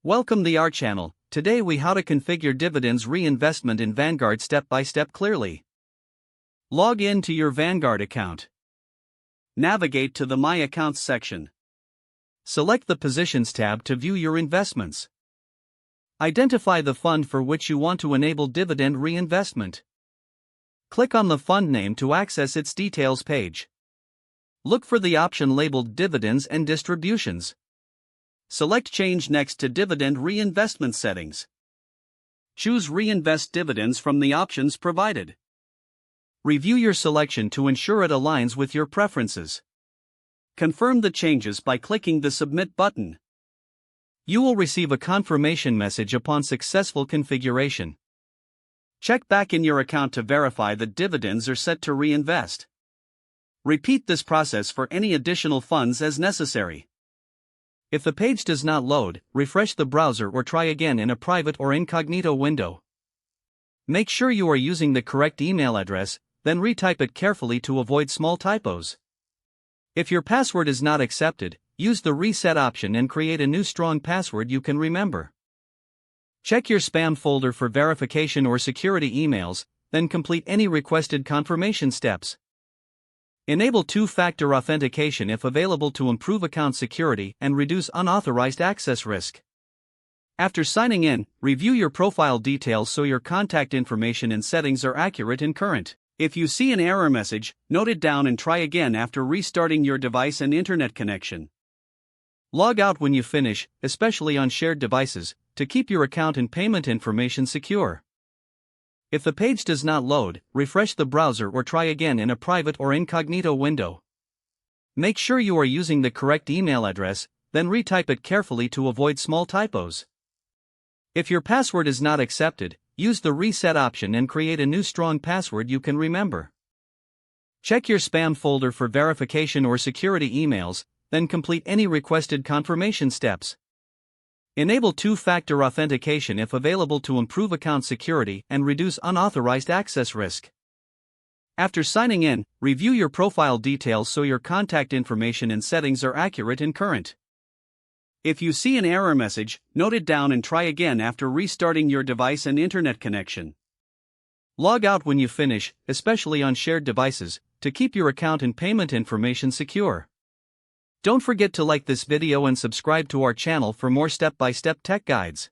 Welcome to our channel. Today we how to configure Dividend's reinvestment in Vanguard step by step clearly. Log in to your Vanguard account. Navigate to the My Accounts section. Select the Positions tab to view your investments. Identify the fund for which you want to enable dividend reinvestment. Click on the fund name to access its details page. Look for the option labeled Dividends and Distributions. Select Change next to Dividend Reinvestment Settings. Choose Reinvest Dividends from the options provided. Review your selection to ensure it aligns with your preferences. Confirm the changes by clicking the Submit button. You will receive a confirmation message upon successful configuration. Check back in your account to verify that dividends are set to reinvest. Repeat this process for any additional funds as necessary. If the page does not load, refresh the browser or try again in a private or incognito window. Make sure you are using the correct email address, then retype it carefully to avoid small typos. If your password is not accepted, use the reset option and create a new strong password you can remember. Check your spam folder for verification or security emails, then complete any requested confirmation steps. Enable two-factor authentication if available to improve account security and reduce unauthorized access risk. After signing in, review your profile details so your contact information and settings are accurate and current. If you see an error message, note it down and try again after restarting your device and internet connection. Log out when you finish, especially on shared devices, to keep your account and payment information secure. If the page does not load, refresh the browser or try again in a private or incognito window. Make sure you are using the correct email address, then retype it carefully to avoid small typos. If your password is not accepted, use the reset option and create a new strong password you can remember. Check your spam folder for verification or security emails, then complete any requested confirmation steps. Enable two-factor authentication if available to improve account security and reduce unauthorized access risk. After signing in, review your profile details so your contact information and settings are accurate and current. If you see an error message, note it down and try again after restarting your device and internet connection. Log out when you finish, especially on shared devices, to keep your account and payment information secure. Don't forget to like this video and subscribe to our channel for more step-by-step tech guides.